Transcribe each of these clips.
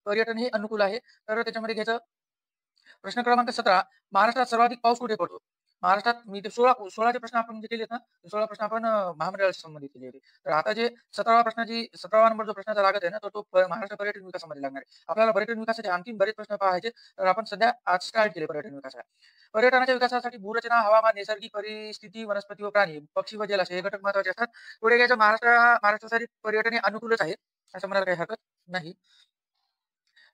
पर्यटन हे अनुकूल आहे. तर त्याच्यामध्ये घ्यायचं प्रश्न क्रमांक 17 महाराष्ट्रात सर्वाधिक पाऊस कुठे पडतो? महाराष्ट्रात मी ते 16 चे प्रश्न आपण जे केलेत ना, ते 16 प्रश्न आपण महामंडळाशी संबंधित केले होते. तर आता जे 17वा नंबर जो प्रश्नाचा लागत आहे ना, तर तो महाराष्ट्र पर्यटन विकासामध्ये लागणार आहे. आपल्याला पर्यटन विकासाचे आणखीन बरेच प्रश्न पाहायचे, तर आपण सध्या आज स्टार्ट केले पर्यटन विकासाला. पर्यटनाच्या विकासासाठी भूरचना, हवामान, नैसर्गिक परिस्थिती, वनस्पती व प्राणी, पक्षी व जलाशय हे घटक महत्त्वाचे असतात. पुढे घ्यायचं महाराष्ट्रासाठी पर्यटन हे अनुकूलच आहे, असं म्हणायला काही हरकत नाही.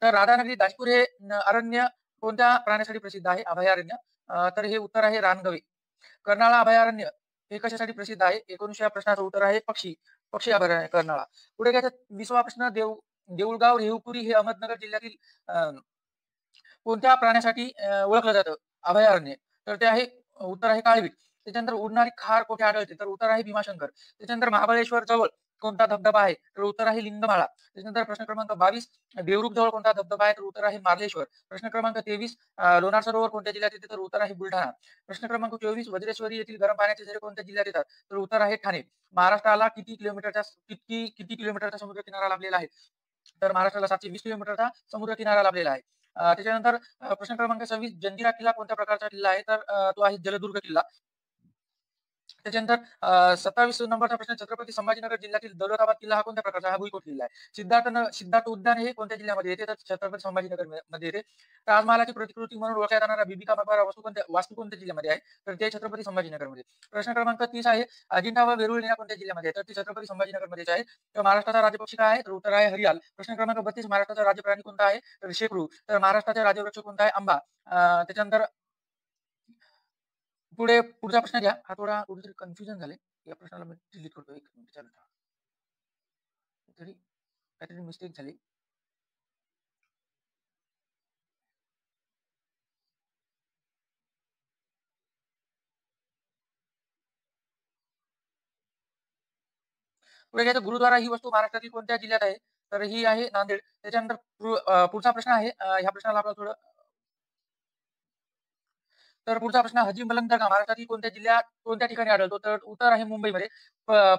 तर राधानगरी दासपूर हे अरण्य कोणत्या प्राण्यासाठी प्रसिद्ध आहे? अभयारण्य. तर हे उत्तर आहे रानगवे. कर्नाळा अभयारण्य हे कशासाठी प्रसिद्ध आहे? 19 या प्रश्नाचं उत्तर आहे पक्षी अभयारण्य कर्नाळा. पुढे घ्यायचा 20वा प्रश्न देऊळगाव रेहुपुरी हे अहमदनगर जिल्ह्यातील कोणत्या प्राण्यासाठी ओळखलं जातं? अभयारण्य. तर ते आहे उत्तर आहे काळवीट. त्याच्यानंतर उडणारी खार कुठे आढळते? तर उत्तर आहे भीमाशंकर. त्याच्यानंतर महाबळेश्वर जवळ कोणता धबधबा आहे? तर उत्तर आहे लिंगमाळा. त्याच्यानंतर प्रश्न क्रमांक 22 देवरुख जवळ कोणता धबधबा आहे? तर उत्तर आहे मार्लेश्वर. प्रश्न क्रमांक 23 लोणार सरोवर कोणत्या जिल्ह्यात येते? तर उत्तर आहे बुलढाणा. प्रश्न क्रमांक 24 वज्रेश्वरी येथील गरम पाण्याचे झरे कोणत्या जिल्ह्यात येतात? तर उत्तर आहे ठाणे. महाराष्ट्राला किती किलोमीटरचा समुद्र किनारा लाभलेला आहे? तर महाराष्ट्राला 720 किलोमीटरचा समुद्र किनारा लाभलेला आहे. त्याच्यानंतर प्रश्न क्रमांक 26 जंजिरा किल्ला कोणत्या प्रकारचा किल्ला आहे? तर तो आहे जलदुर्ग किल्ला. त्याच्यानंतर 27 नंबरचा प्रश्न छत्रपती संभाजीनगर जिल्ह्यातील दौलताबाद किल्ला हा कोणत्या प्रकारचा? हा भुईकोट किल्ला आहे. सिद्धार्थ उद्यान हे कोणत्या जिल्ह्यामध्ये येते? तर छत्रपती संभाजीनगर मध्ये येते. ताजमहालाची प्रतिकृती म्हणून ओळखला जाणारा बीबी का मकबरा वास्तू कोणत्या जिल्ह्यामध्ये आहे? तर ते छत्रपती संभाजीनगरमध्ये. प्रश्न क्रमांक 30 आहे अजिंठा व वेरूळ लेण्या कोणत्या जिल्ह्यामध्ये आहे? तर ते छत्रपती संभाजीनगरमध्येच आहे. तर महाराष्ट्राचा राज्यपक्षी काय आहे? तर उत्तर आहे हरियाल. प्रश्न क्रमांक 32 महाराष्ट्राचा राज्य प्राणी कोणता आहे? तर शेकरू. तर महाराष्ट्राचा राज्यवृक्ष कोणता आहे? आंबा. त्याच्यानंतर पुढचा प्रश्न घ्या. हा थोडा कुठेतरी कन्फ्युजन झाले. या प्रश्नाला मी डिलीट करतो. 1 मिनिट चालू ठेवा. काहीतरी मिस्टेक झाली. पुढे घ्यायचं गुरुद्वारा ही वस्तू महाराष्ट्रातील कोणत्या जिल्ह्यात आहे? तर ही आहे नांदेड. त्याच्यानंतर पुढचा प्रश्न आहे ह्या प्रश्नाला आपल्याला थोडं तर पुढचा प्रश्न हजी मलंग दर्गा महाराष्ट्रातील कोणत्या ठिकाणी आढळतो? तर उत्तर आहे मुंबईमध्ये.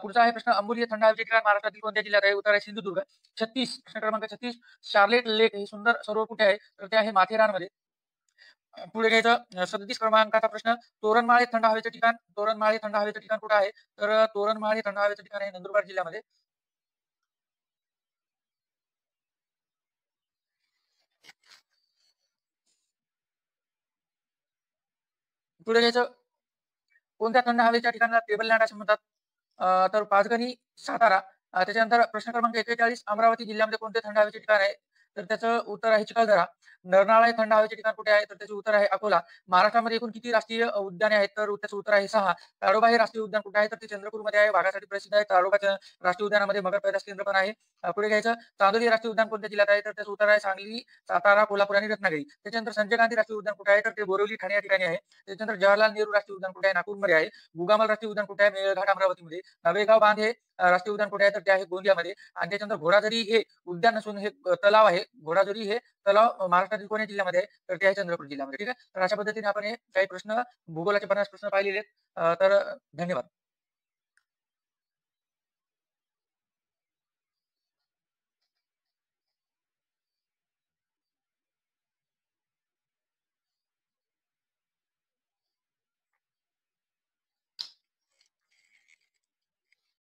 पुढचा आहे प्रश्न अंबुली हे थंड हवेचे ठिकाण महाराष्ट्रातील कोणत्या जिल्ह्यात आहे? उत्तर आहे सिंधुदुर्ग. 36 प्रश्न क्रमांक 36 शार्लेट लेक हे सुंदर सरोवर कुठे आहे? तर ते आहे माथेरानमध्ये. पुढे घ्यायचं 37 क्रमांकाचा प्रश्न तोरणमाळ थंड हवेचे ठिकाण कुठे आहे? तर तोरणमाळ थंड हवेचे ठिकाण आहे नंदुरबार जिल्ह्यामध्ये. पुढे घ्यायचं कोणत्या थंड हवेच्या ठिकाणाला टेबल लँड असे म्हणतात? तर पाचगणी, सातारा. त्याच्यानंतर प्रश्न क्रमांक 41 अमरावती जिल्ह्यामध्ये कोणते थंड हवेचे ठिकाण आहे? तर त्याचं उत्तर आहे चिखलदरा. नरनाळा हे थंड हवेचे ठिकाण कुठे आहे? तर त्याचे उत्तर आहे अकोला. महाराष्ट्रामध्ये एकूण किती राष्ट्रीय उद्याने आहेत? तर त्याचं उत्तर आहे 6. ताडोबा हे राष्ट्रीय उद्यान कुठे आहे? तर ते चंद्रपूरमध्ये आहे. वाघासाठी प्रसिद्ध आहे. ताडोबाच्या राष्ट्रीय उद्यानामध्ये मगर पैदास केंद्र पण आहे. पुढे घ्यायचं चांदोली राष्ट्रीय उद्यान कोणत्या जिल्ह्यात आहे? तर त्याचं उत्तर आहे सांगली, सातारा, कोल्हापूर आणि रत्नागिरी. त्याच्यानंतर संजय गांधी राष्ट्रीय उद्यान कुठे आहे? तर ते बोरिवली, ठाणे या ठिकाणी आहे. त्याच्यानंतर जवाहरलाल नेहरू राष्ट्रीय उद्यान कुठे आहे? नागपूरमध्ये आहे. गुगामल राष्ट्रीय उद्यान कुठे आहे? मेळघाट अमरावतीमध्ये. नवेगाव बांध हे राष्ट्रीय उद्यान कुठे आहे? तर ते आहे गोंदियामध्ये. आणि त्याच्यानंतर घोडाझरी हे उद्यान नसून हे तलाव आहे. घोडाझरी हे तलाव महाराष्ट्रातील कोणत्या जिल्ह्यामध्ये आहे? तर ते आहे चंद्रपूर जिल्ह्यामध्ये. ठीक आहे. तर अशा पद्धतीने आपण हे काही प्रश्न भूगोलाचे 50 प्रश्न पाहिलेले आहेत. तर धन्यवाद.